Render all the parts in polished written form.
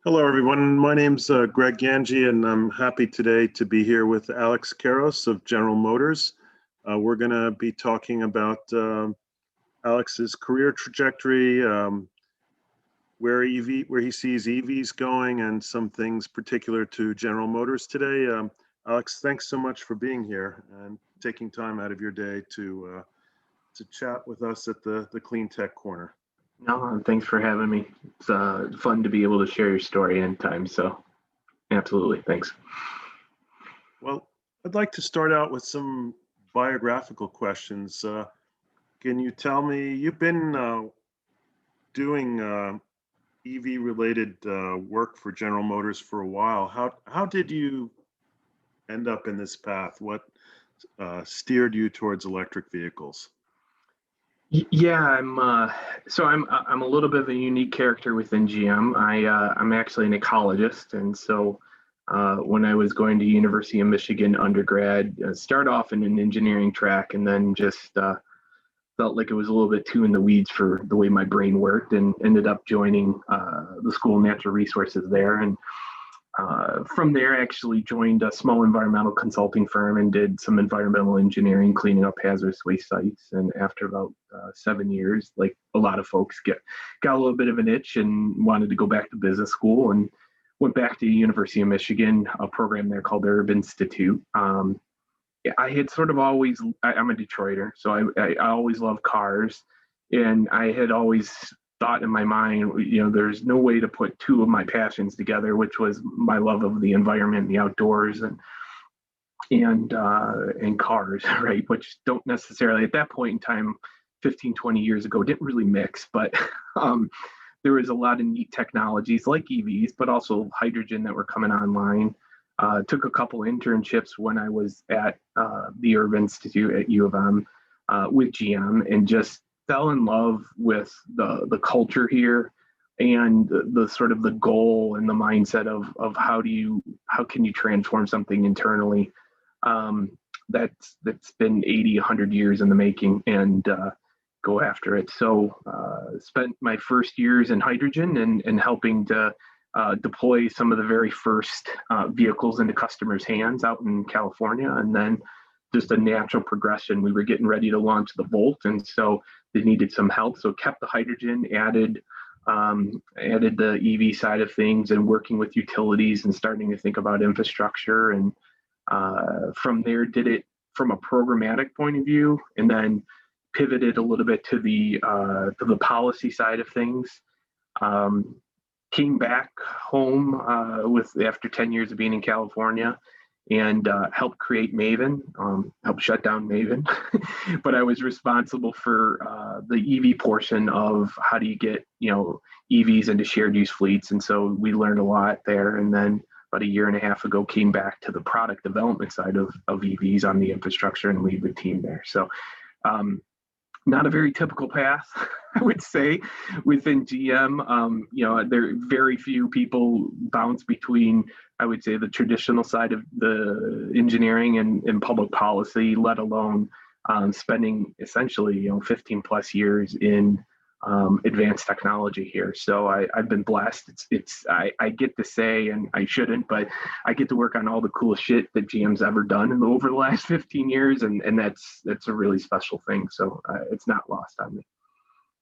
Hello, everyone. My name's Greg Gangi, and I'm happy today to be here with Alex Keros of General Motors. We're going to be talking about Alex's career trajectory, where he sees EVs going, and some things particular to General Motors today. Alex, thanks so much for being here and taking time out of your day to chat with us at the Cleantech Corner. No, thanks for having me. It's fun to be able to share your story and time. So absolutely, thanks. Well, I'd like to start out with some biographical questions. Can you tell me, you've been doing EV-related work for General Motors for a while. How did you end up in this path? What steered you towards electric vehicles? Yeah, I'm a little bit of a unique character within GM. I'm actually an ecologist, and so when I was going to University of Michigan undergrad, start off in an engineering track, and then just felt like it was a little bit too in the weeds for the way my brain worked, and ended up joining the School of Natural Resources there. And from there, I actually joined a small environmental consulting firm and did some environmental engineering, cleaning up hazardous waste sites. And after about 7 years, like a lot of folks, got a little bit of an itch and wanted to go back to business school, and went back to University of Michigan, a program there called the IE Institute. I had sort of always, I'm a Detroiter, so I always loved cars, and I had always thought in my mind, there's no way to put two of my passions together, which was my love of the environment, the outdoors, and cars, right? Which don't necessarily, at that point in time, 15, 20 years ago, didn't really mix, but there was a lot of neat technologies like EVs, but also hydrogen that were coming online. Took a couple internships when I was at the IE Institute at U of M with GM, and just fell in love with the culture here, and the sort of the goal and the mindset of how can you transform something internally that's been 80, 100 years in the making, and go after it. So spent my first years in hydrogen and helping to deploy some of the very first vehicles into customers' hands out in California, and then just a natural progression. We were getting ready to launch the Volt, and so they needed some help. So kept the hydrogen, added the EV side of things, and working with utilities and starting to think about infrastructure. And from there, did it from a programmatic point of view, and then pivoted a little bit to the policy side of things. Came back home after 10 years of being in California, and helped create Maven, helped shut down Maven. But I was responsible for the EV portion of how do you get EVs into shared use fleets, and so we learned a lot there. And then about a year and a half ago, came back to the product development side of EVs on the infrastructure and lead the team there. So not a very typical path, I would say, within GM. There are very few people bounce between, I would say, the traditional side of the engineering and public policy, let alone spending essentially 15 plus years in advanced technology here. So I've been blessed. I get to say, and I shouldn't, but I get to work on all the coolest shit that GM's ever done over the last 15 years, and that's a really special thing. So it's not lost on me.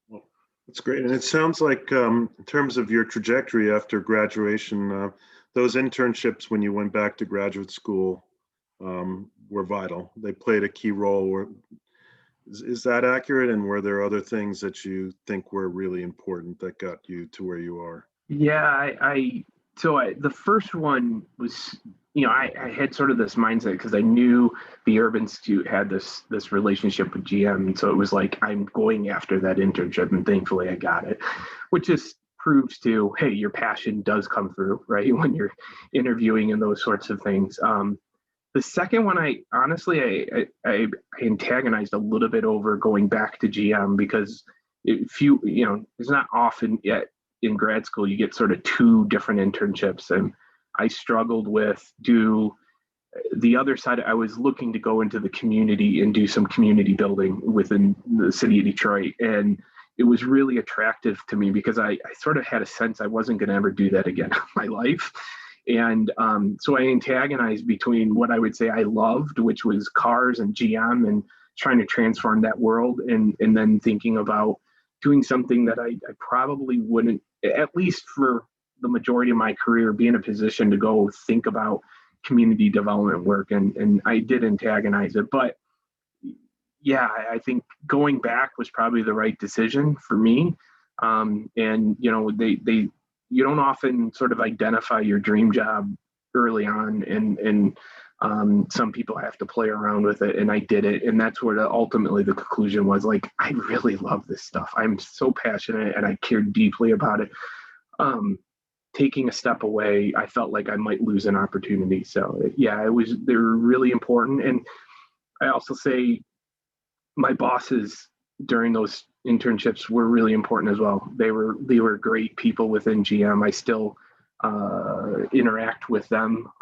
Well, that's great. And it sounds like in terms of your trajectory after graduation, those internships when you went back to graduate school were vital. They played a key role. Is that accurate? And were there other things that you think were really important that got you to where you are? Yeah, the first one was, I had sort of this mindset because I knew the IE Institute had this relationship with GM. And so it was like, I'm going after that internship, and thankfully I got it, which just proves to, hey, your passion does come through, right? When you're interviewing and those sorts of things. The second one, I honestly antagonized a little bit over going back to GM, because it's not often yet in grad school you get sort of two different internships, and I struggled with the other side. I was looking to go into the community and do some community building within the city of Detroit, and it was really attractive to me because I sort of had a sense I wasn't going to ever do that again in my life. And so I antagonized between what I would say I loved, which was cars and GM, and trying to transform that world, and then thinking about doing something that I probably wouldn't, at least for the majority of my career, be in a position to go think about community development work. And I did antagonize it. But yeah, I think going back was probably the right decision for me. And, you know, you don't often sort of identify your dream job early on, and some people have to play around with it, and I did it. And that's where ultimately the conclusion was, like, I really love this stuff. I'm so passionate and I care deeply about it. Taking a step away, I felt like I might lose an opportunity. So yeah, they were really important. And I also say my bosses during those internships were really important as well. They were great people within GM. I still interact with them.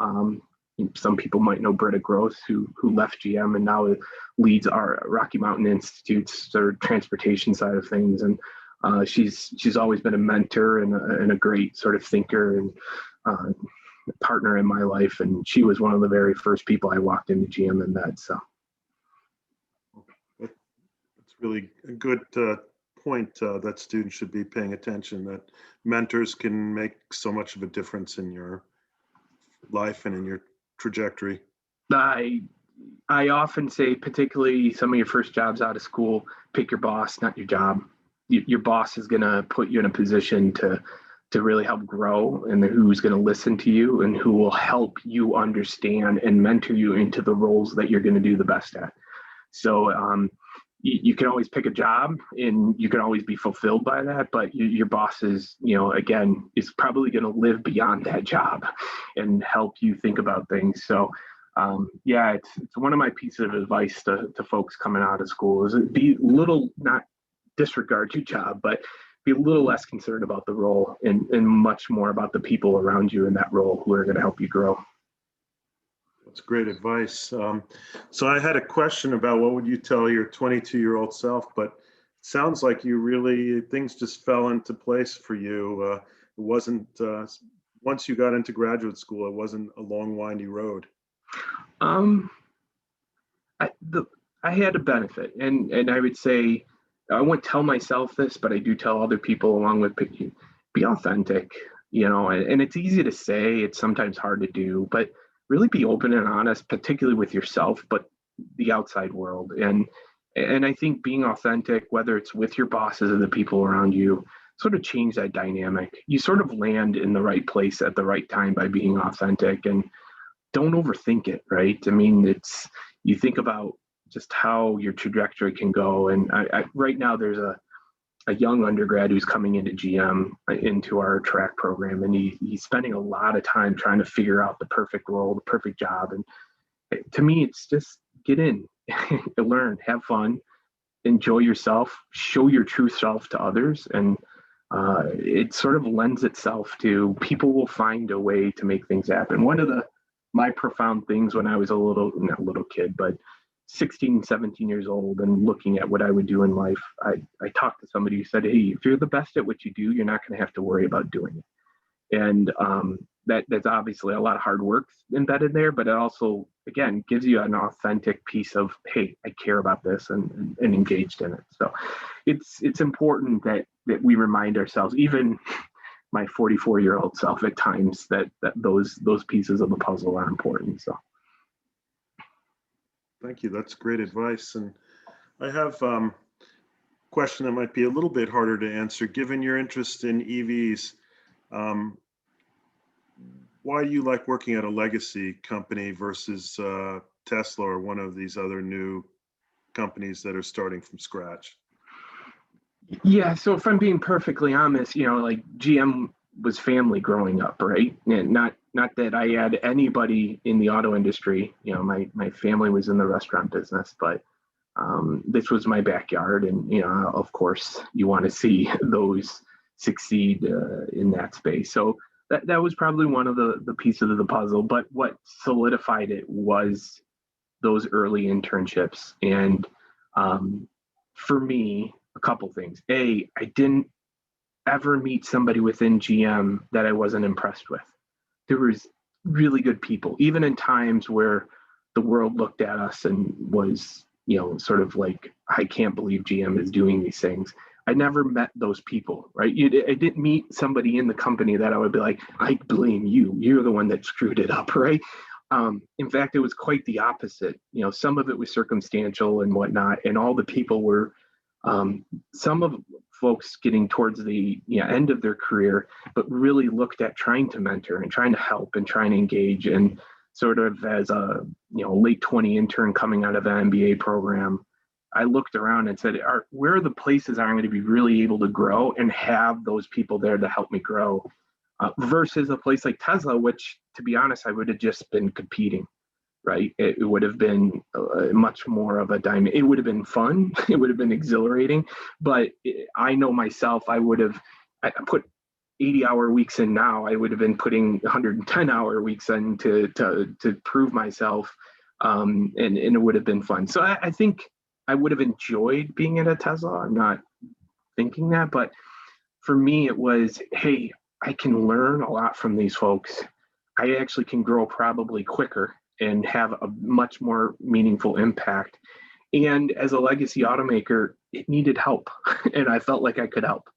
Some people might know Britta Gross, who left GM and now leads our Rocky Mountain Institute's sort of transportation side of things. And she's always been a mentor and a great sort of thinker and partner in my life. And she was one of the very first people I walked into GM and met. So that's really a good point that students should be paying attention, that mentors can make so much of a difference in your life and in your trajectory. I often say, particularly some of your first jobs out of school, pick your boss, not your job. Your boss is going to put you in a position to really help grow, and who's going to listen to you and who will help you understand and mentor you into the roles that you're going to do the best at. So you can always pick a job and you can always be fulfilled by that, but your boss is, you know, again, is probably going to live beyond that job and help you think about things. So yeah, it's one of my pieces of advice to folks coming out of school is be little, not disregard your job, but be a little less concerned about the role and much more about the people around you in that role who are going to help you grow. That's great advice. So I had a question about what would you tell your 22-year-old self, but it sounds like things just fell into place for you. It wasn't, once you got into graduate school, it wasn't a long, windy road. I had a benefit, and I would say, I wouldn't tell myself this, but I do tell other people along with be authentic, you know, and it's easy to say, it's sometimes hard to do, but really be open and honest, particularly with yourself, but the outside world. And I think being authentic, whether it's with your bosses or the people around you, sort of change that dynamic. You sort of land in the right place at the right time by being authentic, and don't overthink it, right? I mean, you think about just how your trajectory can go. And right now there's a young undergrad who's coming into GM, into our track program, and he's spending a lot of time trying to figure out the perfect role, the perfect job. And to me, it's just get in, learn, have fun, enjoy yourself, show your true self to others. And it sort of lends itself to people will find a way to make things happen. One of my profound things when I was not a little kid, but 16, 17 years old and looking at what I would do in life, I talked to somebody who said, hey, if you're the best at what you do, you're not going to have to worry about doing it. And that's obviously a lot of hard work embedded there, but it also, again, gives you an authentic piece of, hey, I care about this and engaged in it. So it's important that we remind ourselves, even my 44-year-old self at times, that those pieces of the puzzle are important. So. Thank you. That's great advice. And I have a question that might be a little bit harder to answer. Given your interest in EVs, why do you like working at a legacy company versus Tesla or one of these other new companies that are starting from scratch? Yeah, so if I'm being perfectly honest, you know, like GM was family growing up, right? And not that I had anybody in the auto industry. You know, my family was in the restaurant business, but this was my backyard, and you know, of course, you want to see those succeed in that space. So that was probably one of the pieces of the puzzle. But what solidified it was those early internships, and for me, a couple things. I didn't ever meet somebody within GM that I wasn't impressed with. There was really good people, even in times where the world looked at us and was, sort of like, I can't believe GM is doing these things. I never met those people, right? I didn't meet somebody in the company that I would be like, I blame you. You're the one that screwed it up, right? In fact, it was quite the opposite. Some of it was circumstantial and whatnot, and all the people were, some of folks getting towards the end of their career, but really looked at trying to mentor and trying to help and trying to engage. And sort of as a late 20 intern coming out of an MBA program, I looked around and said, where are the places I'm going to be really able to grow and have those people there to help me grow? Versus a place like Tesla, which, to be honest, I would have just been competing, right? It would have been much more of a diamond. It would have been fun. It would have been exhilarating. But I know myself, I put 80-hour weeks in now. I would have been putting 110-hour weeks in to prove myself, and it would have been fun. So I think I would have enjoyed being at a Tesla. I'm not thinking that, but for me, it was, hey, I can learn a lot from these folks. I actually can grow probably quicker and have a much more meaningful impact. And as a legacy automaker, it needed help. And I felt like I could help.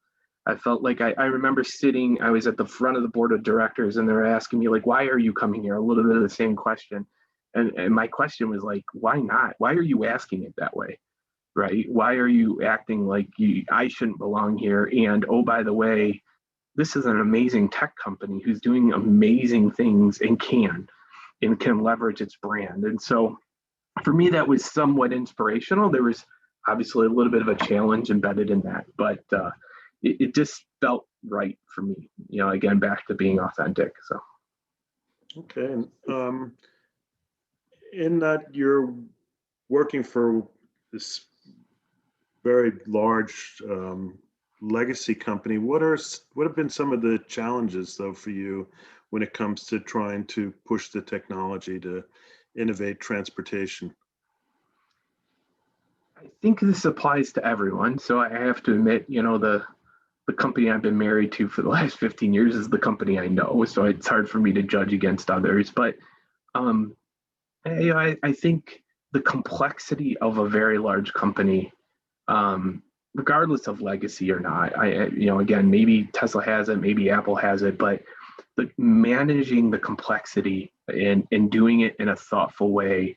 I felt like I remember I was at the front of the board of directors, and they were asking me, like, why are you coming here? A little bit of the same question. And my question was like, why not? Why are you asking it that way? Right? Why are you acting like I shouldn't belong here? And oh, by the way, this is an amazing tech company who's doing amazing things and can leverage its brand. And so for me, that was somewhat inspirational. There was obviously a little bit of a challenge embedded in that, but it just felt right for me, again, back to being authentic. So. Okay. In that you're working for this very large legacy company, what have been some of the challenges though for you when it comes to trying to push the technology to innovate transportation? I think this applies to everyone. So I have to admit, the company I've been married to for the last 15 years is the company I know. So it's hard for me to judge against others. But I think the complexity of a very large company, regardless of legacy or not, again, maybe Tesla has it, maybe Apple has it, but managing the complexity and doing it in a thoughtful way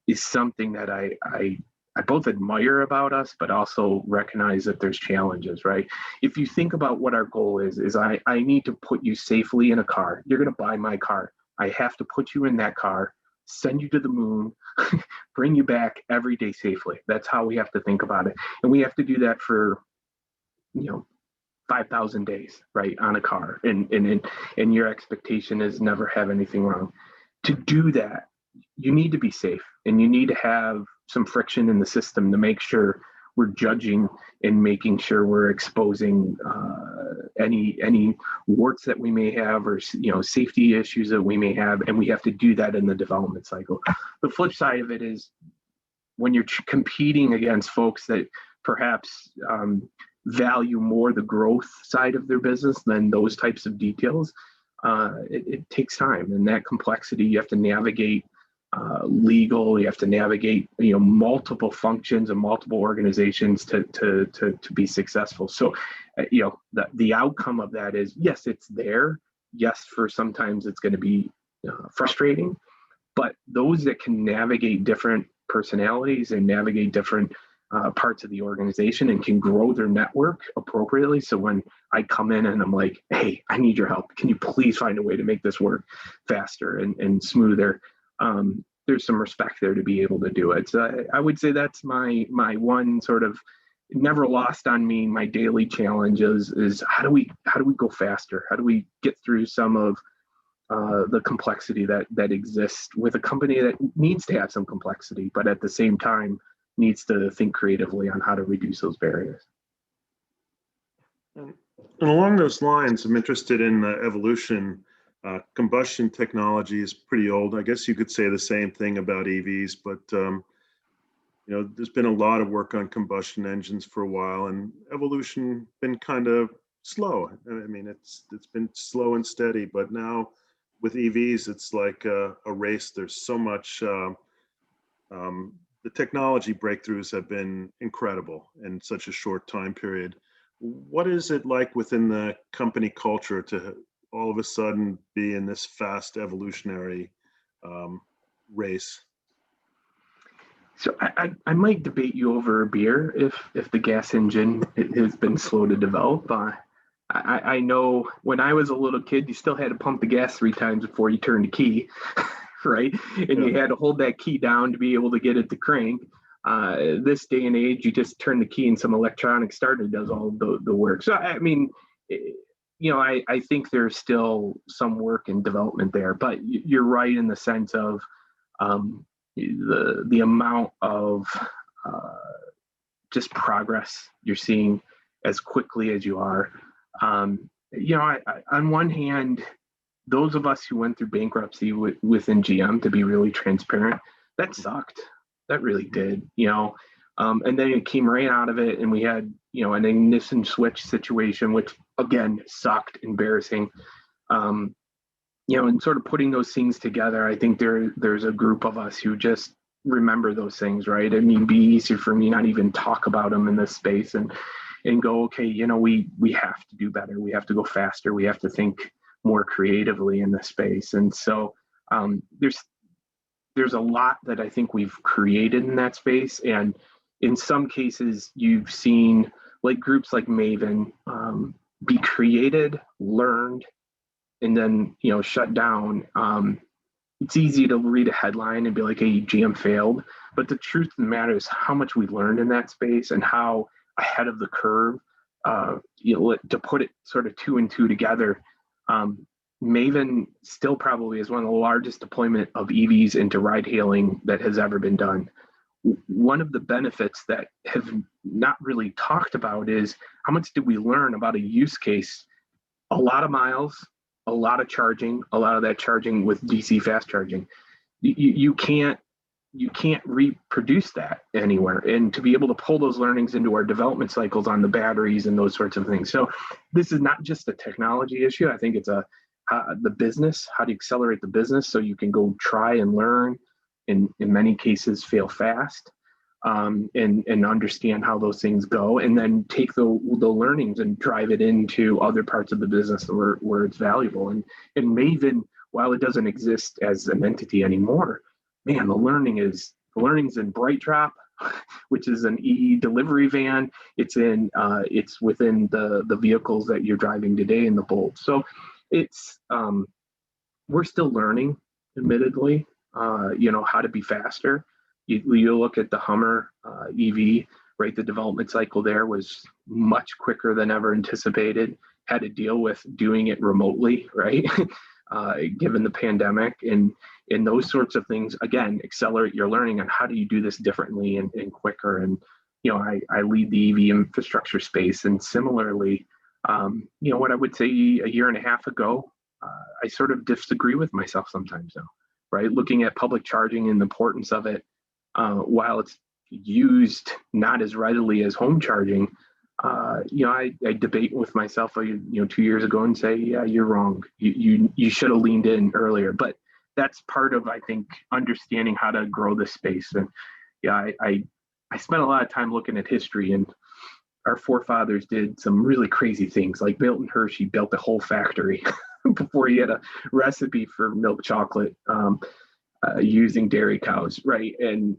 is something that I both admire about us, but also recognize that there's challenges, right? If you think about what our goal is I need to put you safely in a car. You're going to buy my car. I have to put you in that car, send you to the moon, bring you back every day safely. That's how we have to think about it. And we have to do that for, 5,000 days, right, on a car. And your expectation is never have anything wrong. To do that, you need to be safe, and you need to have some friction in the system to make sure we're judging and making sure we're exposing any warts that we may have, or safety issues that we may have, and we have to do that in the development cycle. The flip side of it is when you're competing against folks that perhaps value more the growth side of their business than those types of details, it takes time, and that complexity you have to navigate. Legal, you have to navigate multiple functions and multiple organizations to be successful. So the outcome of that is, yes, it's there. Yes, for sometimes it's going to be frustrating, but those that can navigate different personalities and navigate different parts of the organization and can grow their network appropriately. So when I come in and I'm like, hey, I need your help, can you please find a way to make this work faster and smoother? There's some respect there to be able to do it. So I would say that's my one sort of never lost on me. My daily challenge is how do we go faster? How do we get through some of the complexity that exists with a company that needs to have some complexity, but at the same time needs to think creatively on how to reduce those barriers. And along those lines, I'm interested in the evolution. Combustion technology is pretty old. I guess you could say the same thing about EVs, but there's been a lot of work on combustion engines for a while, and evolution been kind of slow. I mean, it's been slow and steady, but now with EVs, it's like a race. There's so much. The technology breakthroughs have been incredible in such a short time period. What is it like within the company culture to all of a sudden be in this fast evolutionary race? So I might debate you over a beer if the gas engine has been slow to develop. I know when I was a little kid, you still had to pump the gas 3 times before you turned the key, right? And you had to hold that key down to be able to get it to crank. This day and age, you just turn the key and some electronic starter does all the work. So, I mean, I think there's still some work and development there, but you're right in the sense of the amount of just progress you're seeing as quickly as you are. On one hand, those of us who went through bankruptcy within GM, to be really transparent, that sucked. That really did, and then it came right out of it, and we had, an ignition switch situation, which again sucked, embarrassing. And sort of putting those things together, I think there's a group of us who just remember those things, right? I mean, it'd be easier for me not even talk about them in this space and go, okay, we have to do better. We have to go faster. We have to think more creatively in this space. And so there's a lot that I think we've created in that space. And in some cases, you've seen like groups like Maven be created, learned, and then shut down. It's easy to read a headline and be like, hey, GM failed, but the truth of the matter is how much we learned in that space and how ahead of the curve, to put it sort of 2 and 2 together. Maven still probably is one of the largest deployment of EVs into ride hailing that has ever been done. One of the benefits that have not really talked about is how much did we learn about a use case? A lot of miles, a lot of charging, a lot of that charging with DC fast charging. You can't reproduce that anywhere. And to be able to pull those learnings into our development cycles on the batteries and those sorts of things. So this is not just a technology issue. I think it's the business. How do you accelerate the business so you can go try and learn, in many cases fail fast, and understand how those things go, and then take the learnings and drive it into other parts of the business where it's valuable. And Maven, while it doesn't exist as an entity anymore, man, the learning's in BrightDrop, which is an EE delivery van. It's within the vehicles that you're driving today in the Bolt. So it's we're still learning, admittedly, how to be faster. You look at the Hummer EV, right? The development cycle there was much quicker than ever anticipated. Had to deal with doing it remotely, right? Given the pandemic, and those sorts of things, again, accelerate your learning on how do you do this differently and quicker. And I lead the EV infrastructure space, and similarly, what I would say a year and a half ago, I sort of disagree with myself sometimes now, right? Looking at public charging and the importance of it, while it's used not as readily as home charging, I debate with myself, 2 years ago and say, yeah, you're wrong. You should have leaned in earlier. But that's part of, I think, understanding how to grow this space. And yeah, I spent a lot of time looking at history, and our forefathers did some really crazy things. Like Milton Hershey built a whole factory before he had a recipe for milk chocolate using dairy cows, right? And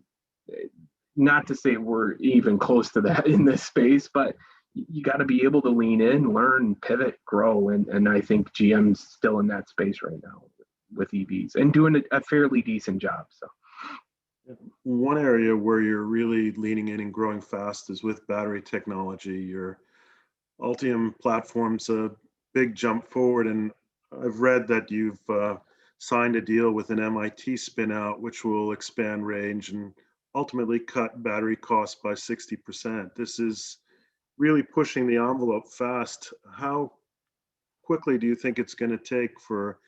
not to say we're even close to that in this space, but you got to be able to lean in, learn, pivot, grow. And I think GM's still in that space right now with EVs and doing a fairly decent job. So one area where you're really leaning in and growing fast is with battery technology. Your Ultium platform's a big jump forward, and I've read that you've signed a deal with an MIT spin-out, which will expand range and ultimately cut battery costs by 60%. This is really pushing the envelope fast. How quickly do you think it's going to take for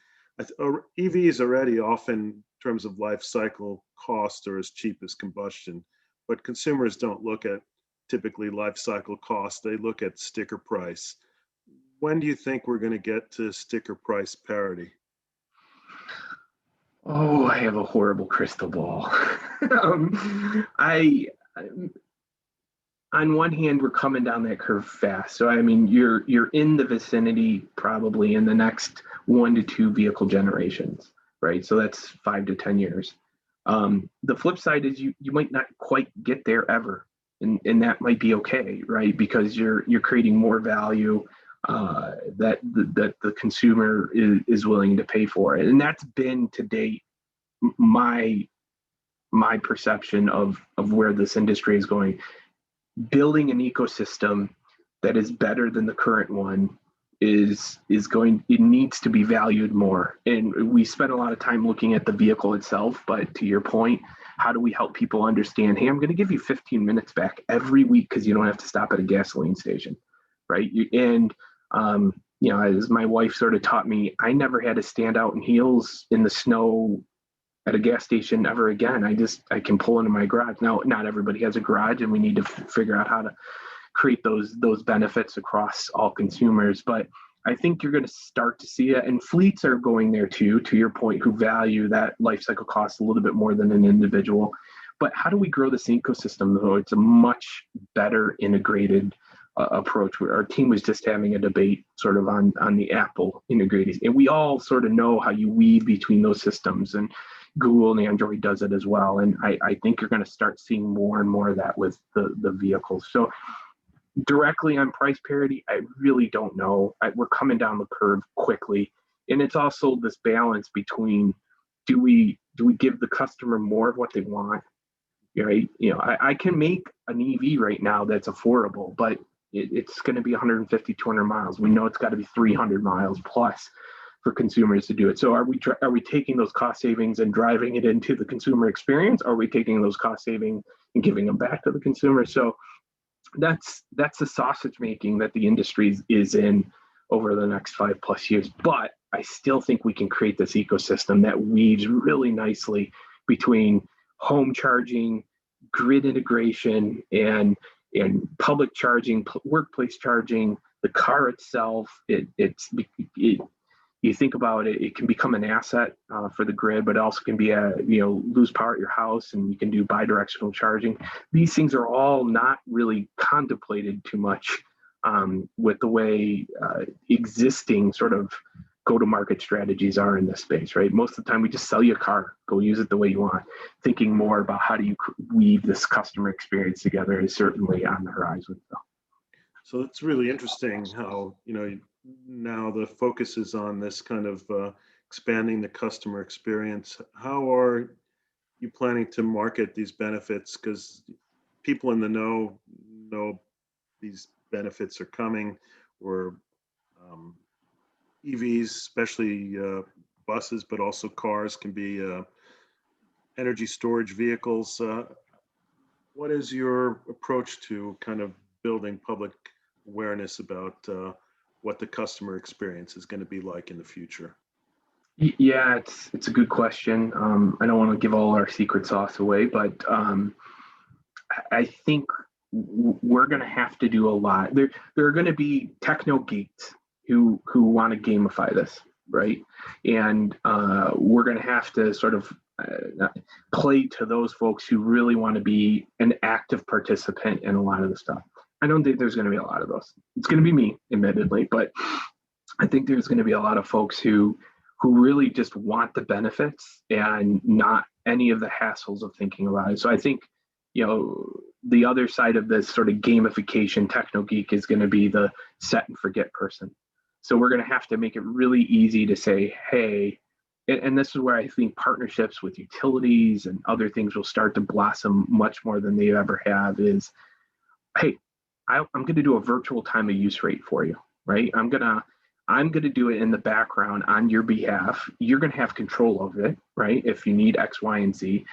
EVs already often in terms of life cycle cost are as cheap as combustion, but consumers don't look at typically life cycle cost. They look at sticker price. When do you think we're going to get to sticker price parity? Oh, I have a horrible crystal ball. I on one hand, we're coming down that curve fast. So I mean, you're in the vicinity probably in the next 1 to 2 vehicle generations, right? So that's 5 to 10 years. The flip side is you might not quite get there ever, and that might be okay, right? Because you're creating more value that the consumer is willing to pay for it, and that's been to date my perception of where this industry is going. Building an ecosystem that is better than the current one is going, it needs to be valued more. And we spend a lot of time looking at the vehicle itself, but to your point, how do we help people understand, hey, I'm going to give you 15 minutes back every week because you don't have to stop at a gasoline station, right? And as my wife sort of taught me, I never had to stand out in heels in the snow at a gas station ever again. I can pull into my garage. Now, not everybody has a garage, and we need to figure out how to create those benefits across all consumers. But I think you're going to start to see it, and fleets are going there too, to your point, who value that life cycle cost a little bit more than an individual. But how do we grow this ecosystem, though? It's a much better integrated approach. Our team was just having a debate sort of on the Apple integrated, and we all sort of know how you weave between those systems, and Google and Android does it as well. And I think you're going to start seeing more and more of that with the vehicles. So directly on price parity, I really don't know. We're coming down the curve quickly. And it's also this balance between, do we give the customer more of what they want? Right? I can make an EV right now that's affordable, but it's going to be 150, 200 miles. We know it's got to be 300 miles plus for consumers to do it. So are we taking those cost savings and driving it into the consumer experience? Or are we taking those cost savings and giving them back to the consumer? So that's the sausage making that the industry is in over the next 5+ years. But I still think we can create this ecosystem that weaves really nicely between home charging, grid integration, and public charging, workplace charging, the car itself. You think about it, it can become an asset for the grid, but it also can be lose power at your house, and you can do bi-directional charging. These things are all not really contemplated too much with the way existing sort of go-to-market strategies are in this space, right? Most of the time, we just sell you a car, go use it the way you want. Thinking more about how do you weave this customer experience together is certainly on the horizon. So it's really interesting how, now the focus is on this kind of expanding the customer experience. How are you planning to market these benefits? Because people in the know these benefits are coming, or EVs, especially buses, but also cars can be energy storage vehicles. What is your approach to kind of building public awareness about what the customer experience is going to be like in the future? Yeah, it's a good question. I don't want to give all our secret sauce away, but I think we're going to have to do a lot. There are going to be techno geeks who want to gamify this, right? And we're going to have to sort of play to those folks who really want to be an active participant in a lot of the stuff. I don't think there's going to be a lot of those. It's going to be me, admittedly, but I think there's going to be a lot of folks who really just want the benefits and not any of the hassles of thinking about it. So I think, the other side of this sort of gamification techno geek is going to be the set and forget person. So we're going to have to make it really easy to say, hey, and this is where I think partnerships with utilities and other things will start to blossom much more than they ever have, is, hey, I'm going to do a virtual time of use rate for you, right? I'm going to do it in the background on your behalf. You're going to have control of it, right? If you need X, Y, and Z.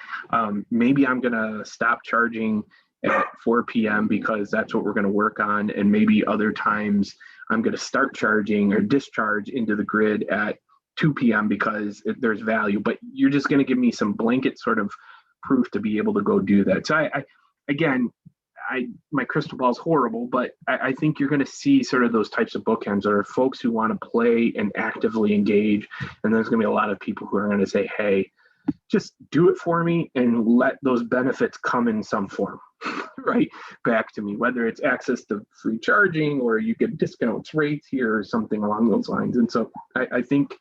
Maybe I'm going to stop charging at 4 p.m. because that's what we're going to work on. And maybe other times I'm going to start charging or discharge into the grid at 2 p.m. because there's value. But you're just going to give me some blanket sort of proof to be able to go do that. So I again, my crystal ball is horrible, but I think you're going to see sort of those types of bookends. There are folks who want to play and actively engage, and there's going to be a lot of people who are going to say, hey, just do it for me and let those benefits come in some form, right, back to me, whether it's access to free charging or you get discounts rates here or something along those lines. And so I think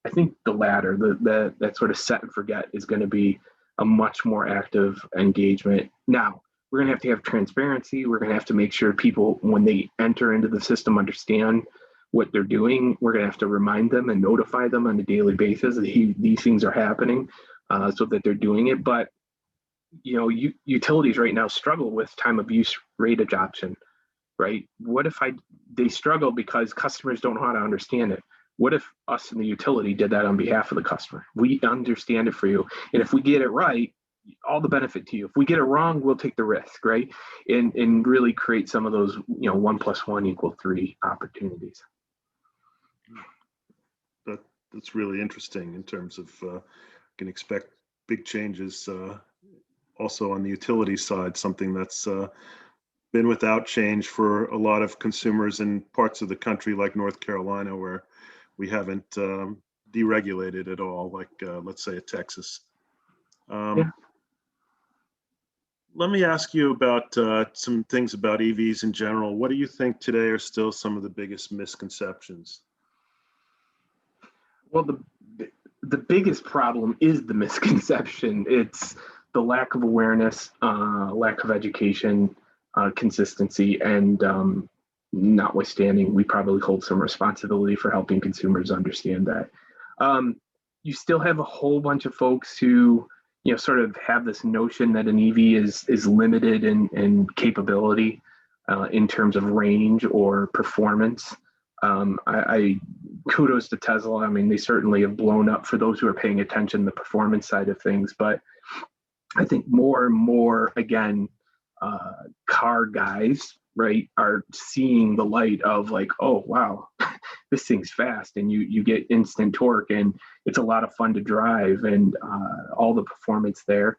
the latter, that sort of set and forget, is going to be a much more active engagement. Now, we're going to have transparency. We're going to have to make sure people, when they enter into the system, understand what they're doing. We're going to have to remind them and notify them on a daily basis that these things are happening, so that they're doing it. But utilities right now struggle with time of use rate adoption, right? What if they struggle because customers don't know how to understand it? What if us in the utility did that on behalf of the customer? We understand it for you, and if we get it right, all the benefit to you. If we get it wrong, we'll take the risk, right? And really create some of those 1 + 1 = 3 opportunities. That's really interesting in terms of can expect big changes also on the utility side, something that's been without change for a lot of consumers in parts of the country like North Carolina, where we haven't deregulated at all, like let's say Texas. Yeah. Let me ask you about some things about EVs in general. What do you think today are still some of the biggest misconceptions? Well, the biggest problem is the misconception. It's the lack of awareness, lack of education, consistency, and notwithstanding, we probably hold some responsibility for helping consumers understand that. You still have a whole bunch of folks who sort of have this notion that an EV is limited in capability in terms of range or performance. I kudos to Tesla. I mean, they certainly have blown up for those who are paying attention to the performance side of things. But I think more and more, again, car guys, right, are seeing the light of like, oh, wow, this thing's fast, and you get instant torque, and it's a lot of fun to drive, and all the performance there.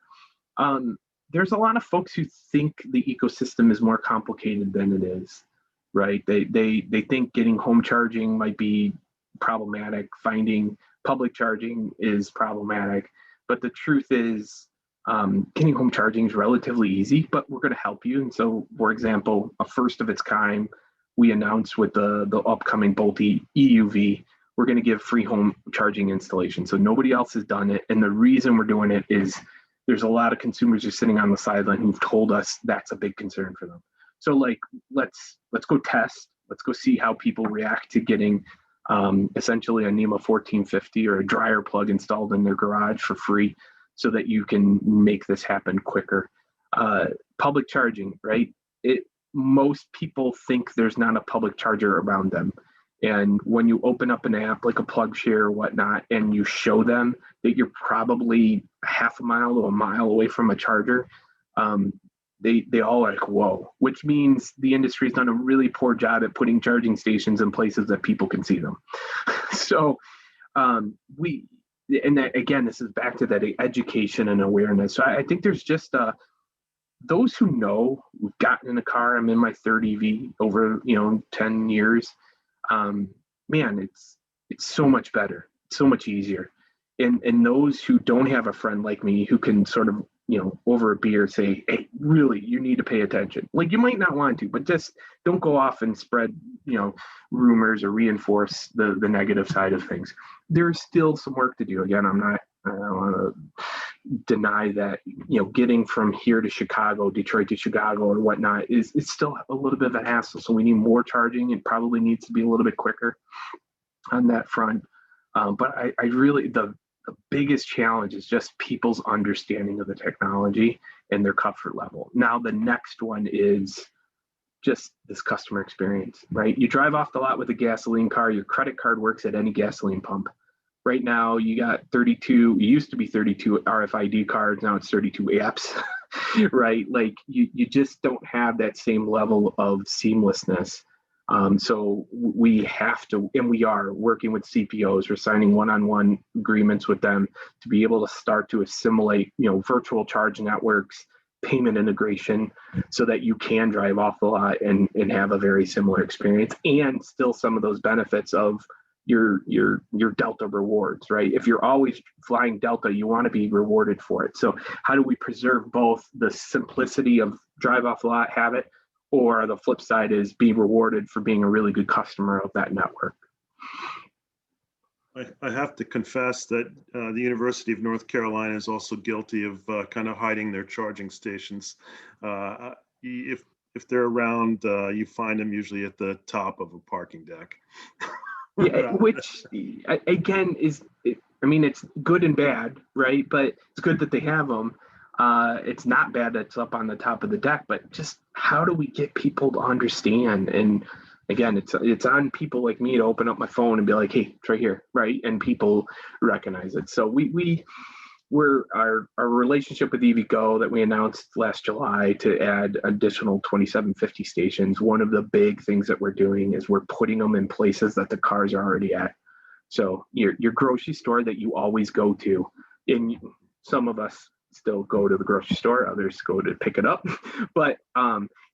There's a lot of folks who think the ecosystem is more complicated than it is, right? They think getting home charging might be problematic, finding public charging is problematic, but the truth is, getting home charging is relatively easy, but we're going to help you. And so, for example, a first of its kind, we announced with the upcoming Bolt EUV, we're going to give free home charging installation. So nobody else has done it. And the reason we're doing it is there's a lot of consumers who are sitting on the sideline who've told us that's a big concern for them. So like, let's go test. Let's go see how people react to getting essentially a NEMA 1450 or a dryer plug installed in their garage for free, so that you can make this happen quicker. Public charging, right? Most people think there's not a public charger around them. And when you open up an app like a PlugShare or whatnot, and you show them that you're probably half a mile to a mile away from a charger, they all are like, whoa, which means the industry's done a really poor job at putting charging stations in places that people can see them. So and that, again, this is back to that education and awareness. So I think there's just those who know, we've gotten in a car. I'm in my third EV over 10 years. Man, it's so much better, so much easier. And those who don't have a friend like me who can sort of over a beer say, hey, really, you need to pay attention. Like, you might not want to, but just don't go off and spread rumors or reinforce the negative side of things. There's still some work to do. Again, I don't want to deny that getting from here to Chicago, Detroit to Chicago or whatnot is still a little bit of a hassle. So we need more charging. It probably needs to be a little bit quicker on that front. But I really, the biggest challenge is just people's understanding of the technology and their comfort level. Now, the next one is just this customer experience, right? You drive off the lot with a gasoline car, your credit card works at any gasoline pump. Right now, you got 32, it used to be 32 RFID cards, now it's 32 apps, right? Like, you just don't have that same level of seamlessness. So we have to, and we are working with CPOs. We're signing one-on-one agreements with them to be able to start to assimilate, virtual charge networks payment integration so that you can drive off the lot and have a very similar experience, and still some of those benefits of your Delta rewards, right? If you're always flying Delta, you want to be rewarded for it. So how do we preserve both the simplicity of drive off the lot, have it, or the flip side is be rewarded for being a really good customer of that network? I have to confess that the University of North Carolina is also guilty of kind of hiding their charging stations. If they're around, you find them usually at the top of a parking deck. Yeah, which again is, I mean, it's good and bad, right? But it's good that they have them. It's not bad that it's up on the top of the deck, but just how do we get people to understand? And again, it's on people like me to open up my phone and be like, hey, it's right here, right? And people recognize it. So we're our relationship with EVgo that we announced last July to add additional 2750 stations. One of the big things that we're doing is we're putting them in places that the cars are already at. So your grocery store that you always go to, and some of us still go to the grocery store, others go to pick it up, but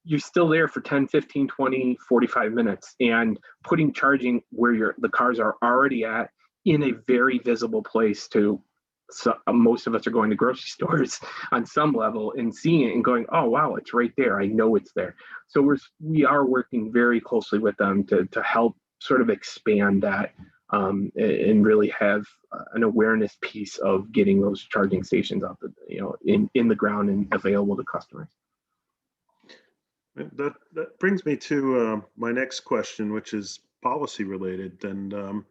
you're still there for 10, 15, 20, 45 minutes, and putting charging where the cars are already at in a very visible place to, so most of us are going to grocery stores on some level and seeing it and going, oh, wow, it's right there. I know it's there. So we are working very closely with them to help sort of expand that and really have an awareness piece of getting those charging stations out, in the ground and available to customers. That brings me to my next question, which is policy related. And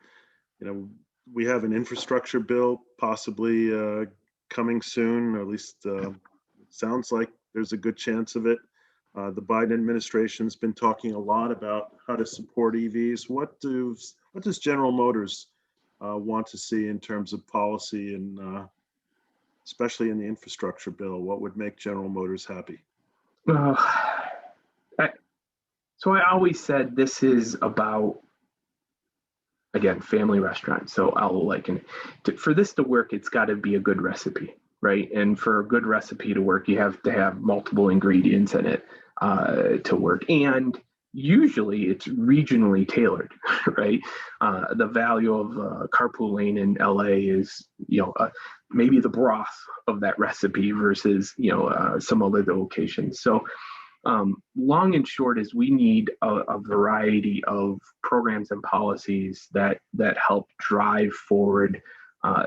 we have an infrastructure bill possibly coming soon, or at least it sounds like there's a good chance of it. The Biden administration's been talking a lot about how to support EVs. What does General Motors want to see in terms of policy, and especially in the infrastructure bill? What would make General Motors happy? So I always said this is about, again, family restaurant. So I'll liken it. For this to work, it's got to be a good recipe, right? And for a good recipe to work, you have to have multiple ingredients in it to work. And usually it's regionally tailored, right? The value of a carpool lane in LA is, maybe the broth of that recipe versus, some other locations. So long and short is we need a variety of programs and policies that help drive forward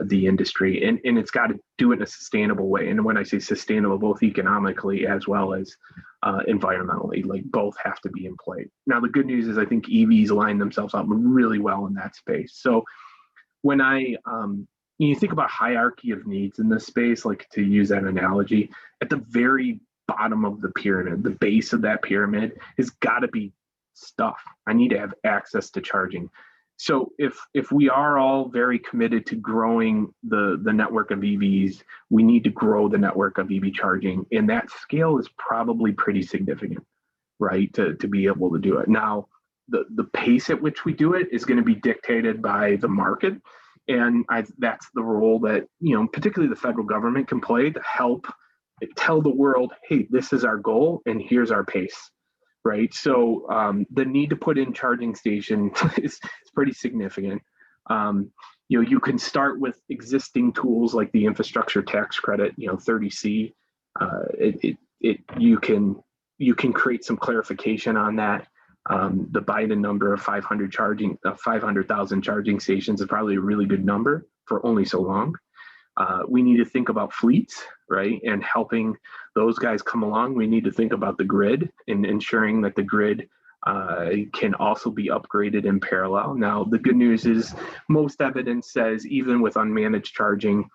the industry, and it's got to do it in a sustainable way. And when I say sustainable, both economically as well as environmentally, like both have to be in play. Now, the good news is I think EVs line themselves up really well in that space. So when you think about hierarchy of needs in this space, like to use that analogy, at the very bottom of the pyramid, the base of that pyramid has got to be stuff. I need to have access to charging. So if we are all very committed to growing the network of EVs, we need to grow the network of EV charging. And that scale is probably pretty significant, right? To be able to do it. Now, the pace at which we do it is going to be dictated by the market. And that's the role that, particularly the federal government can play to help tell the world, hey, this is our goal and here's our pace, right? So the need to put in charging stations is pretty significant. You can start with existing tools like the infrastructure tax credit, 30C. You can create some clarification on that. The Biden number of 500,000 charging stations is probably a really good number for only so long. We need to think about fleets, right? And helping those guys come along. We need to think about the grid and ensuring that the grid can also be upgraded in parallel. Now, the good news is most evidence says even with unmanaged charging,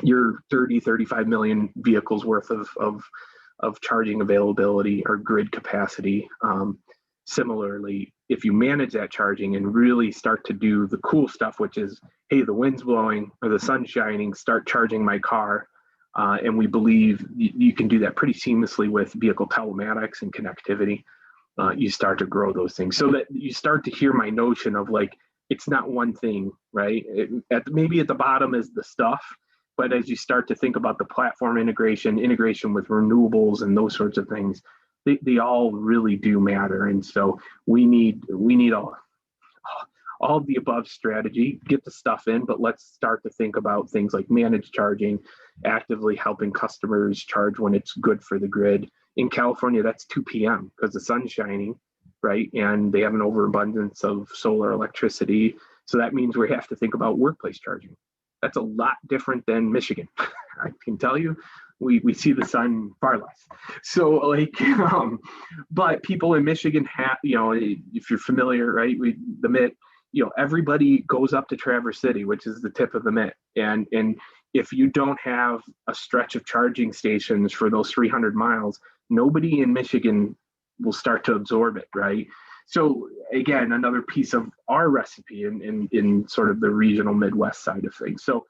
your 35 million vehicles worth of charging availability or grid capacity. Similarly, if you manage that charging and really start to do the cool stuff, which is, hey, the wind's blowing or the sun's shining, start charging my car. And we believe you can do that pretty seamlessly with vehicle telematics and connectivity. You start to grow those things so that you start to hear my notion of like, it's not one thing, right? Maybe at the bottom is the stuff, But as you start to think about the platform integration with renewables and those sorts of things, they all really do matter. And so we need all of the above strategy, get the stuff in, but let's start to think about things like managed charging, actively helping customers charge when it's good for the grid. In California, that's 2 p.m. because the sun's shining, right? And they have an overabundance of solar electricity. So that means we have to think about workplace charging. That's a lot different than Michigan. I can tell you, we see the sun far less. So like, but people in Michigan have, if you're familiar, right, the MIT, everybody goes up to Traverse City, which is the tip of the MIT. And if you don't have a stretch of charging stations for those 300 miles, nobody in Michigan will start to absorb it, right? So again, another piece of our recipe in sort of the regional Midwest side of things. So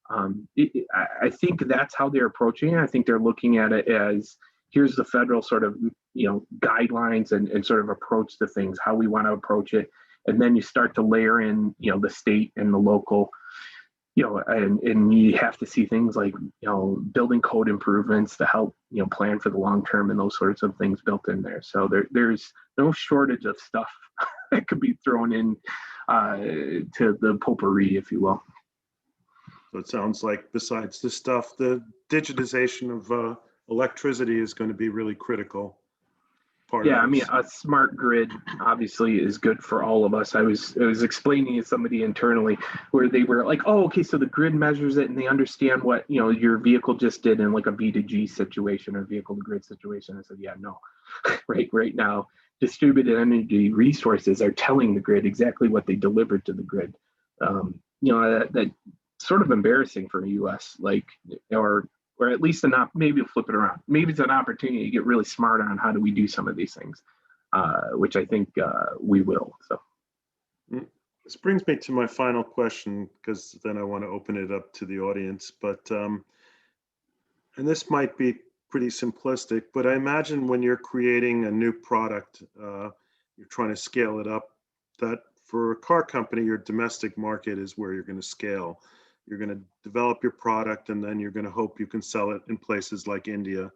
I think that's how they're approaching it. I think they're looking at it as, here's the federal sort of, guidelines and sort of approach to things, how we want to approach it. And then you start to layer in, the state and the local, and you have to see things like, building code improvements to help, plan for the long term and those sorts of things built in there. So there's no shortage of stuff that could be thrown in to the potpourri, if you will. So it sounds like besides this stuff, the digitization of electricity is going to be really critical. Yeah, I mean, a smart grid obviously is good for all of us. I was explaining to somebody internally where they were like, oh, okay, so the grid measures it and they understand what, your vehicle just did in like a V2G situation or vehicle to grid situation. I said, yeah, no, right now, distributed energy resources are telling the grid exactly what they delivered to the grid. That sort of embarrassing for the US, or at least maybe we'll flip it around. Maybe it's an opportunity to get really smart on how do we do some of these things, which I think we will. So this brings me to my final question, because then I want to open it up to the audience. But and this might be pretty simplistic, but I imagine when you're creating a new product, you're trying to scale it up, that for a car company, your domestic market is where you're going to scale. You're going to develop your product, and then you're going to hope you can sell it in places like India.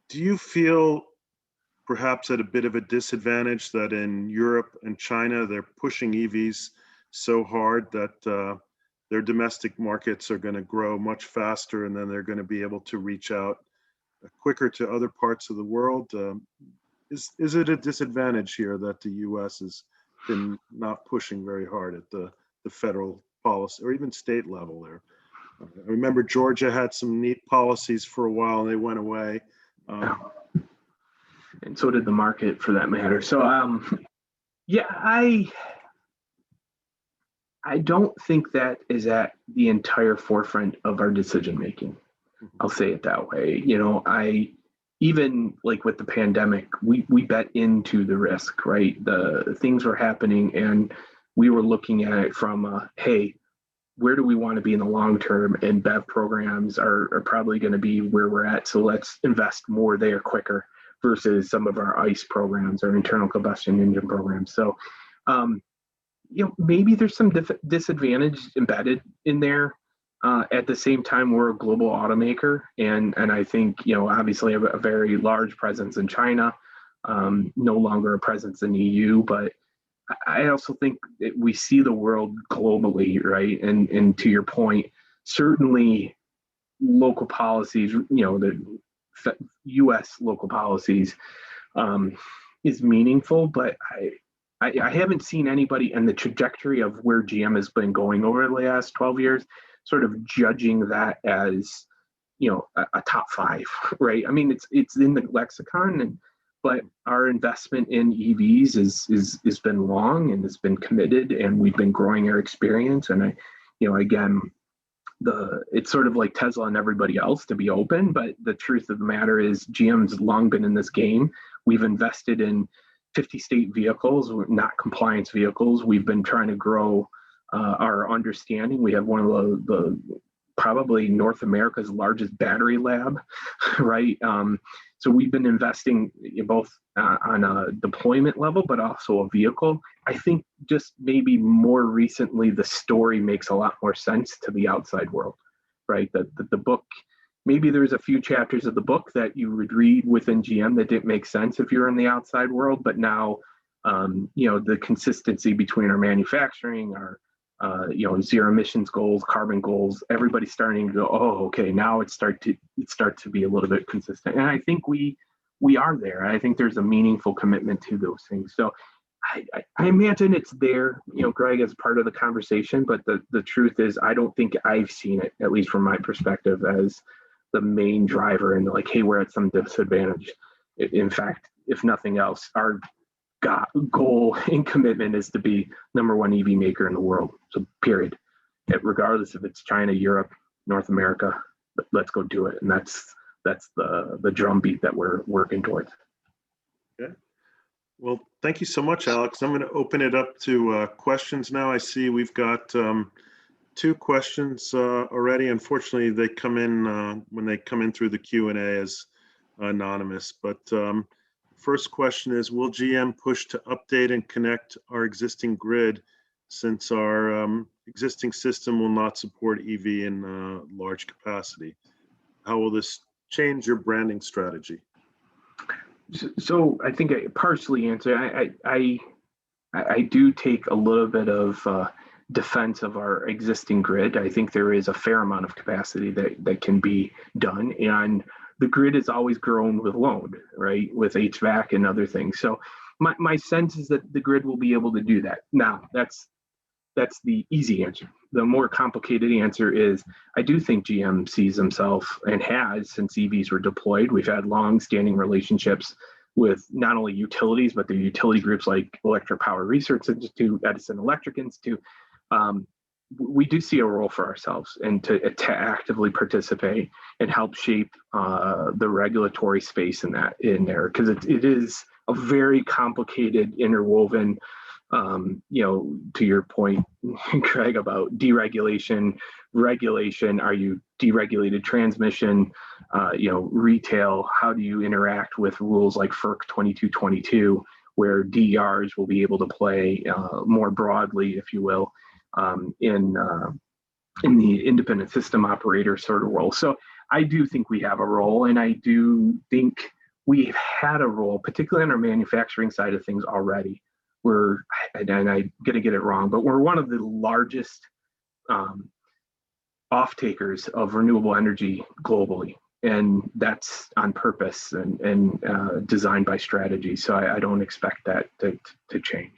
Do you feel perhaps at a bit of a disadvantage that in Europe and China, they're pushing EVs so hard that their domestic markets are going to grow much faster, and then they're going to be able to reach out quicker to other parts of the world? Is it a disadvantage here that the US has been not pushing very hard at the federal policy or even state level there? I remember Georgia had some neat policies for a while and they went away. And so did the market, for that matter. So yeah, I don't think that is at the entire forefront of our decision making. I'll say it that way. I even like with the pandemic, we bet into the risk, right? The things were happening and we were looking at it from, hey, where do we want to be in the long term? And BEV programs are probably going to be where we're at. So let's invest more there quicker versus some of our ICE programs or internal combustion engine programs. So, maybe there's some disadvantage embedded in there. At the same time, we're a global automaker. And I think, obviously have a very large presence in China, no longer a presence in EU, but I also think that we see the world globally, right? And to your point, certainly local policies, the U.S. local policies is meaningful, but I haven't seen anybody in the trajectory of where GM has been going over the last 12 years, sort of judging that as, a top 5, right? I mean, it's in the lexicon, but our investment in EVs has been long and it's been committed, and we've been growing our experience. And it's sort of like Tesla and everybody else to be open, but the truth of the matter is GM's long been in this game. We've invested in 50 state vehicles, not compliance vehicles. We've been trying to grow our understanding. We have one of the probably North America's largest battery lab, right? So we've been investing both on a deployment level, but also a vehicle. I think just maybe more recently, the story makes a lot more sense to the outside world, right? The book, maybe there's a few chapters of the book that you would read within GM that didn't make sense if you're in the outside world, but now, the consistency between our manufacturing, our zero emissions goals, carbon goals, everybody's starting to go, oh, okay, now it starts to be a little bit consistent. And I think we are there. I think there's a meaningful commitment to those things. So I imagine it's there, Greg, as part of the conversation, but the truth is I don't think I've seen it, at least from my perspective, as the main driver and like, hey, we're at some disadvantage. In fact, if nothing else, our goal and commitment is to be #1 EV maker in the world. So period. Regardless if it's China, Europe, North America, let's go do it. And that's the drumbeat that we're working towards. Okay. Well, thank you so much, Alex. I'm going to open it up to questions now. I see we've got 2 questions already. Unfortunately, they come in when they come in through the Q&A as anonymous. But first question is, will GM push to update and connect our existing grid since our existing system will not support EV in large capacity? How will this change your branding strategy? So I think I partially answer. I do take a little bit of defense of our existing grid. I think there is a fair amount of capacity that can be done, and the grid is always grown with load, right, with HVAC and other things. So my sense is that the grid will be able to do that. Now, that's the easy answer. The more complicated answer is I do think GM sees himself and has since EVs were deployed. We've had long-standing relationships with not only utilities, but the utility groups like Electric Power Research Institute, Edison Electric Institute. We do see a role for ourselves and to actively participate and help shape the regulatory space in there, because it is a very complicated, interwoven, to your point, Craig, about deregulation, regulation. Are you deregulated transmission, retail? How do you interact with rules like FERC 2222, where DERs will be able to play more broadly, if you will, in the independent system operator sort of role. So I do think we have a role, and I do think we've had a role, particularly on our manufacturing side of things already. And I'm going to get it wrong, but we're one of the largest off-takers of renewable energy globally. And that's on purpose and designed by strategy. So I don't expect that to change.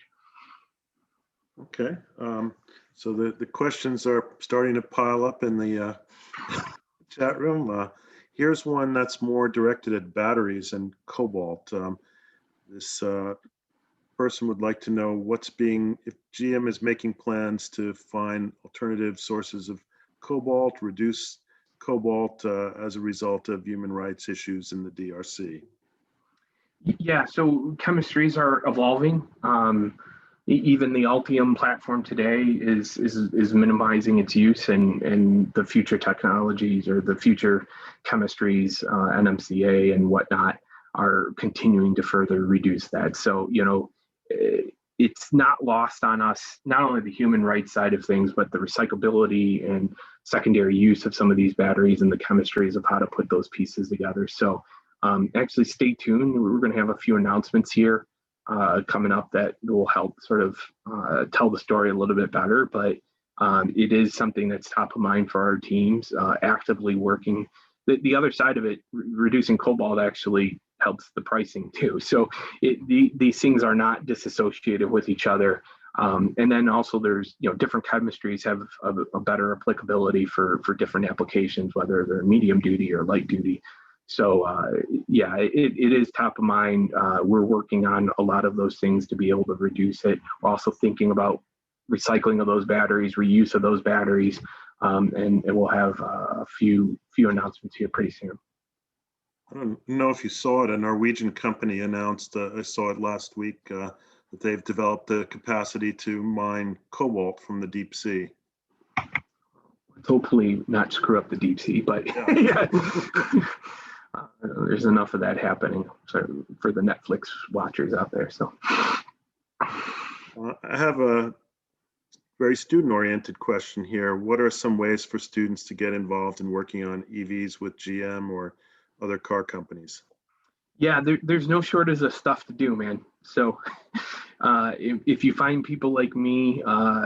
Okay. So the questions are starting to pile up in the chat room. Here's one that's more directed at batteries and cobalt. This person would like to know if GM is making plans to find alternative sources of cobalt, reduce cobalt as a result of human rights issues in the DRC. Yeah, so chemistries are evolving. Even the Ultium platform today is minimizing its use, and the future technologies or the future chemistries, NMCA and whatnot, are continuing to further reduce that. So, it's not lost on us, not only the human rights side of things, but the recyclability and secondary use of some of these batteries and the chemistries of how to put those pieces together. So actually stay tuned. We're going to have a few announcements here coming up that will help sort of tell the story a little bit better, but it is something that's top of mind for our teams, actively working. The other side of it, reducing cobalt actually helps the pricing too. So these things are not disassociated with each other. And then also there's, different chemistries have a better applicability for different applications, whether they're medium duty or light duty. So it is top of mind. We're working on a lot of those things to be able to reduce it. We're also thinking about recycling of those batteries, reuse of those batteries, and we'll have a few announcements here pretty soon. I don't know if you saw it. A Norwegian company announced, I saw it last week, that they've developed the capacity to mine cobalt from the deep sea. Hopefully not screw up the deep sea, but yeah. There's enough of that happening for the Netflix watchers out there. So I have a very student-oriented question here. What are some ways for students to get involved in working on EVs with GM or other car companies? Yeah, there's no shortage of stuff to do, man. So if you find people like me,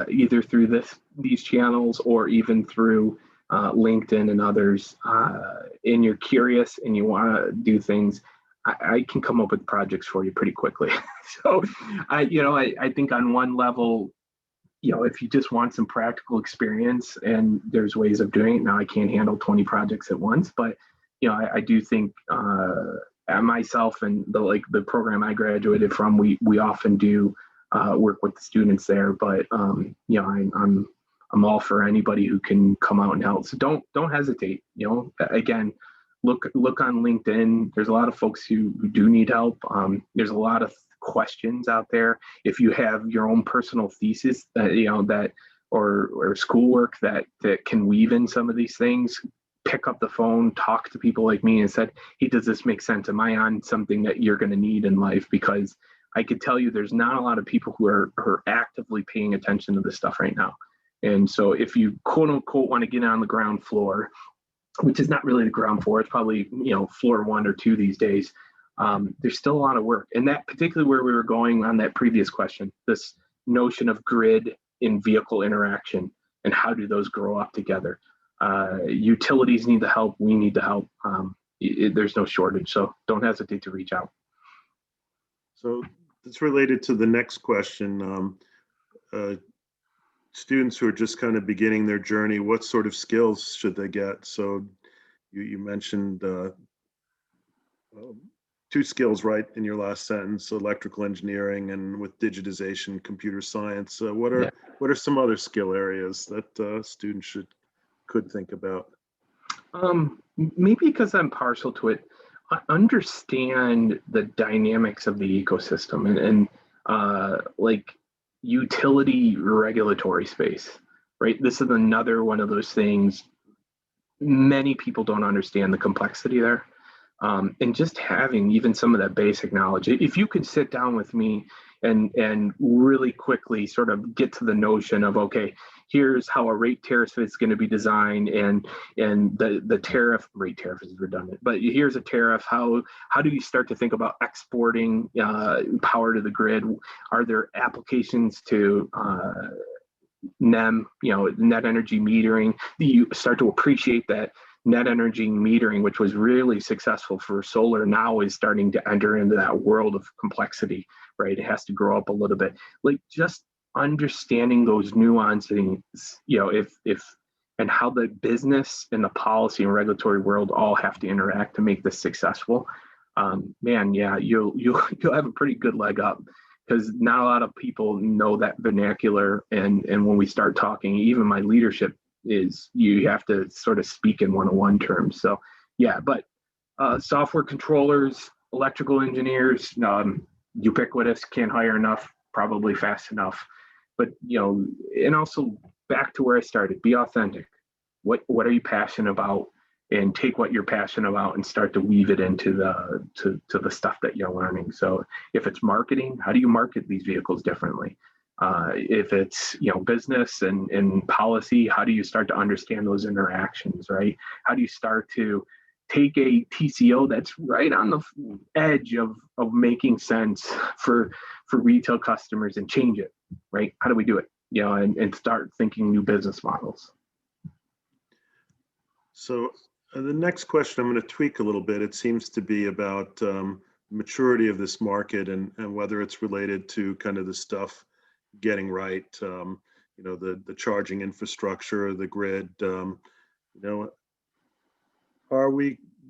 either through these channels or even through LinkedIn and others, and you're curious and you want to do things, I can come up with projects for you pretty quickly. So I think on one level, if you just want some practical experience, and there's ways of doing it. Now I can't handle 20 projects at once, but I do think myself and the program I graduated from, we often do work with the students there. But I'm all for anybody who can come out and help. So don't hesitate. Again, look on LinkedIn. There's a lot of folks who do need help. There's a lot of questions out there. If you have your own personal thesis that or schoolwork that can weave in some of these things, pick up the phone, talk to people like me and said, hey, does this make sense? Am I on something that you're going to need in life? Because I could tell you there's not a lot of people who are actively paying attention to this stuff right now. And so if you quote unquote want to get on the ground floor, which is not really the ground floor, it's probably floor 1 or 2 these days, there's still a lot of work. And that particularly where we were going on that previous question, this notion of grid in vehicle interaction and how do those grow up together. Utilities need the help. We need the help. There's no shortage. So don't hesitate to reach out. So it's related to the next question. Students who are just kind of beginning their journey, what sort of skills should they get? So you mentioned 2 skills right in your last sentence: electrical engineering and with digitization, computer science. What are some other skill areas that students could think about? Maybe because I'm partial to it, I understand the dynamics of the ecosystem and like utility regulatory space, right? This is another one of those things. Many people don't understand the complexity there. And just having even some of that basic knowledge, if you could sit down with me and really quickly sort of get to the notion of, okay, here's how a rate tariff is going to be designed, and the rate tariff is redundant, but here's a tariff. How do you start to think about exporting power to the grid? Are there applications to NEM, net energy metering? You start to appreciate that net energy metering, which was really successful for solar, now is starting to enter into that world of complexity, right? It has to grow up a little bit. Like just understanding those nuances, if and how the business and the policy and regulatory world all have to interact to make this successful. You'll have a pretty good leg up, because not a lot of people know that vernacular. And when we start talking, even my leadership, is you have to sort of speak in one-on-one terms. So but software controllers, electrical engineers, ubiquitous, can't hire enough, probably fast enough. But and also back to where I started, be authentic. What are you passionate about? And take what you're passionate about and start to weave it into the stuff that you're learning. So if it's marketing, how do you market these vehicles differently? If it's business and policy, how do you start to understand those interactions, right? How do you start to take a TCO that's right on the edge of making sense for retail customers and change it, right? How do we do it? And start thinking new business models. So the next question I'm going to tweak a little bit. It seems to be about maturity of this market and whether it's related to kind of the stuff getting right, the charging infrastructure, the grid.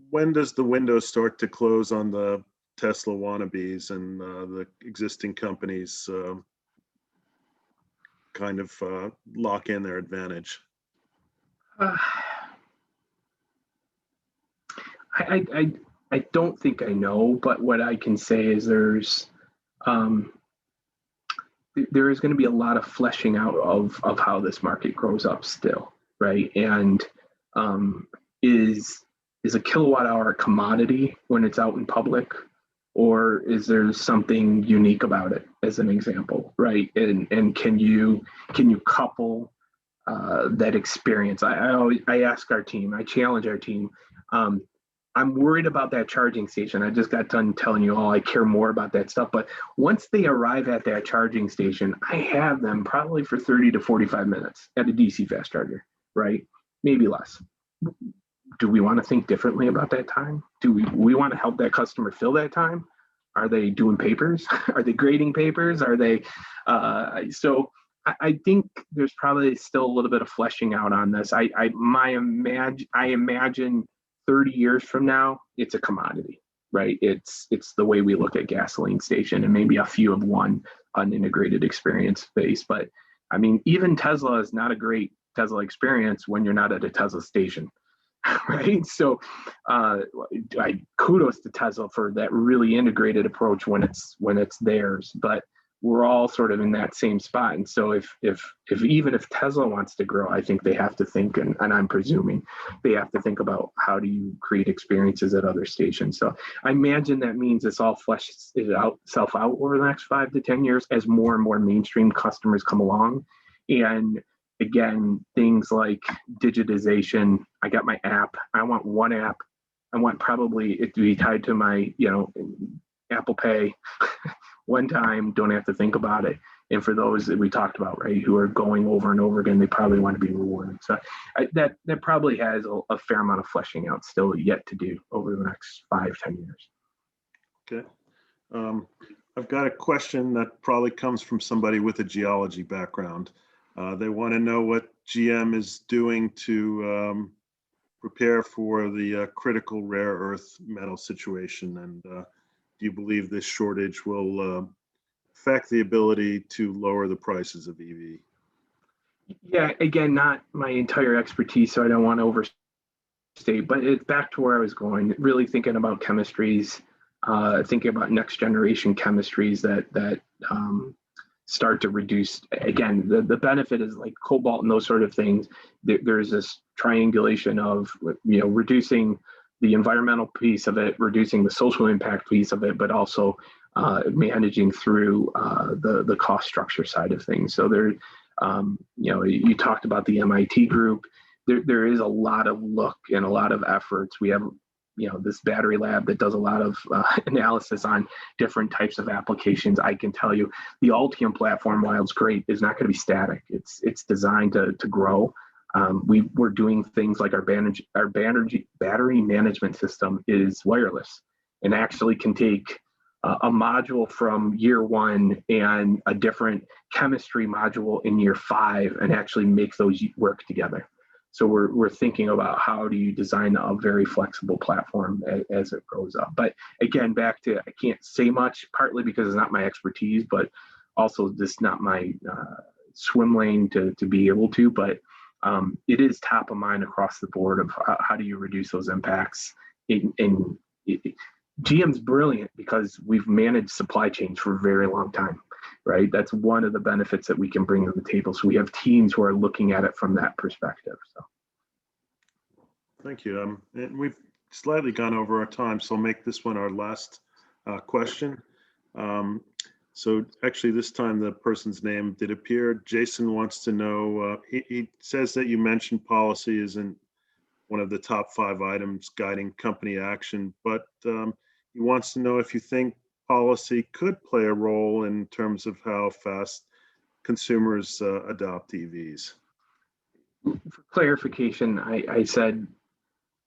When does the window start to close on the Tesla wannabes and the existing companies kind of lock in their advantage? I don't think I know, but what I can say is there is going to be a lot of fleshing out of how this market grows up still, right? And is a kilowatt hour a commodity when it's out in public, or is there something unique about it, as an example, right? And can you couple that experience? I ask our team, I challenge our team. I'm worried about that charging station. I just got done telling you all I care more about that stuff. But once they arrive at that charging station, I have them probably for 30 to 45 minutes at a DC fast charger, right? Maybe less. Do we want to think differently about that time? Do we want to help that customer fill that time? Are they doing papers? Are they grading papers? Are they, I think there's probably still a little bit of fleshing out on this. I imagine 30 years from now, it's a commodity, right? It's the way we look at gasoline station, and maybe a few of one unintegrated experience space. But I mean, even Tesla is not a great Tesla experience when you're not at a Tesla station, right? So I kudos to Tesla for that really integrated approach when it's theirs. But we're all sort of in that same spot. And so if even if Tesla wants to grow, I think they have to think, and I'm presuming they have to think about how do you create experiences at other stations. So I imagine that means it's all fleshes itself out over the next 5 to 10 years as more and more mainstream customers come along. And again, things like digitization. I got my app. I want one app. I want probably it to be tied to my, Apple Pay. One time, don't have to think about it. And for those that we talked about, right, who are going over and over again, they probably want to be rewarded. So that probably has a fair amount of fleshing out still yet to do over the next 5-10 years. Okay. I've got a question that probably comes from somebody with a geology background. They want to know what GM is doing to prepare for the critical rare earth metal situation, and do you believe this shortage will affect the ability to lower the prices of EV? Yeah, again, not my entire expertise, so I don't want to overstate, but it's back to where I was going, really thinking about chemistries, thinking about next generation chemistries that start to reduce. Again, the benefit is like cobalt and those sort of things. There's this triangulation of, reducing the environmental piece of it, reducing the social impact piece of it, but also managing through the cost structure side of things. So there, you talked about the MIT group. There is a lot of look and a lot of efforts. We have, this battery lab that does a lot of analysis on different types of applications. I can tell you the Altium platform, while it's great, is not going to be static. It's designed to grow. We're doing things like our battery management system is wireless and actually can take a module from year 1 and a different chemistry module in year 5 and actually make those work together. So we're thinking about how do you design a very flexible platform as it grows up. But again, back to, I can't say much, partly because it's not my expertise, but also just not my swim lane to be able to. But it is top of mind across the board of how do you reduce those impacts. GM's brilliant because we've managed supply chains for a very long time, right? That's one of the benefits that we can bring to the table. So we have teams who are looking at it from that perspective. So, thank you. And we've slightly gone over our time, so I'll make this one our last question. So actually, this time the person's name did appear. Jason wants to know. He says that you mentioned policy isn't one of the top 5 items guiding company action, but he wants to know if you think policy could play a role in terms of how fast consumers adopt EVs. For clarification, I said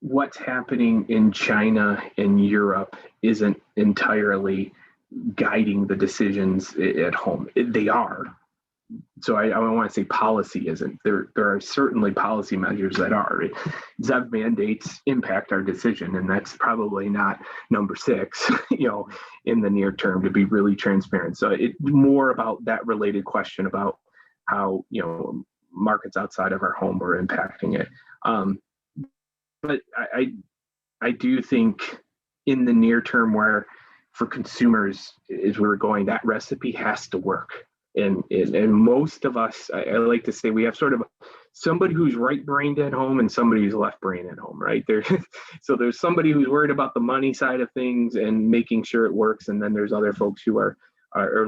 what's happening in China and Europe isn't entirely guiding the decisions at home. They are. So I want to say policy isn't. There are certainly policy measures that are. ZEV mandates impact our decision, and that's probably not number 6, in the near term, to be really transparent. So it's more about that related question about how, markets outside of our home are impacting it. But I do think in the near term, where for consumers, as we were going, that recipe has to work. And most of us, I like to say, we have sort of somebody who's right-brained at home and somebody who's left-brained at home, right? So there's somebody who's worried about the money side of things and making sure it works, and then there's other folks who are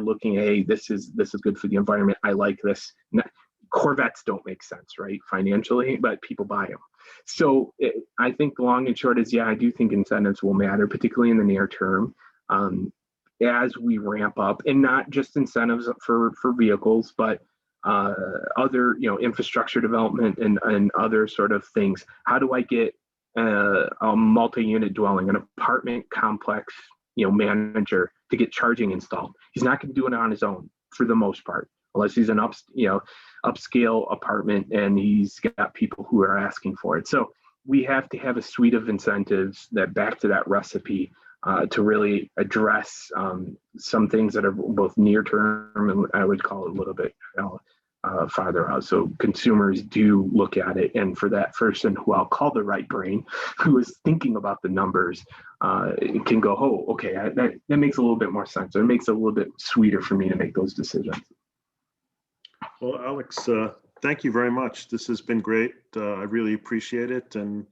looking, hey, this is good for the environment. I like this. Corvettes don't make sense, right, financially, but people buy them. So I think the long and short is, yeah, I do think incentives will matter, particularly in the near term. As we ramp up, and not just incentives for vehicles, but other, infrastructure development and other sort of things. How do I get a multi-unit dwelling, an apartment complex, manager to get charging installed? He's not going to do it on his own for the most part, unless he's an upscale apartment and he's got people who are asking for it. So we have to have a suite of incentives that back to that recipe to really address some things that are both near term and I would call it a little bit farther out. So consumers do look at it, and for that person who I'll call the right brain, who is thinking about the numbers, it can go, oh, okay, that makes a little bit more sense, or it makes it a little bit sweeter for me to make those decisions. Well, Alex, thank you very much. This has been great. I really appreciate it, and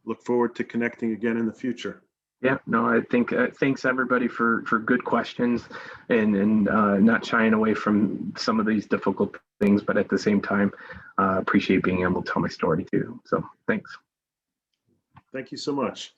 look forward to connecting again in the future. Yeah, no, I think thanks everybody for good questions and not shying away from some of these difficult things, but at the same time, appreciate being able to tell my story too. So thanks. Thank you so much.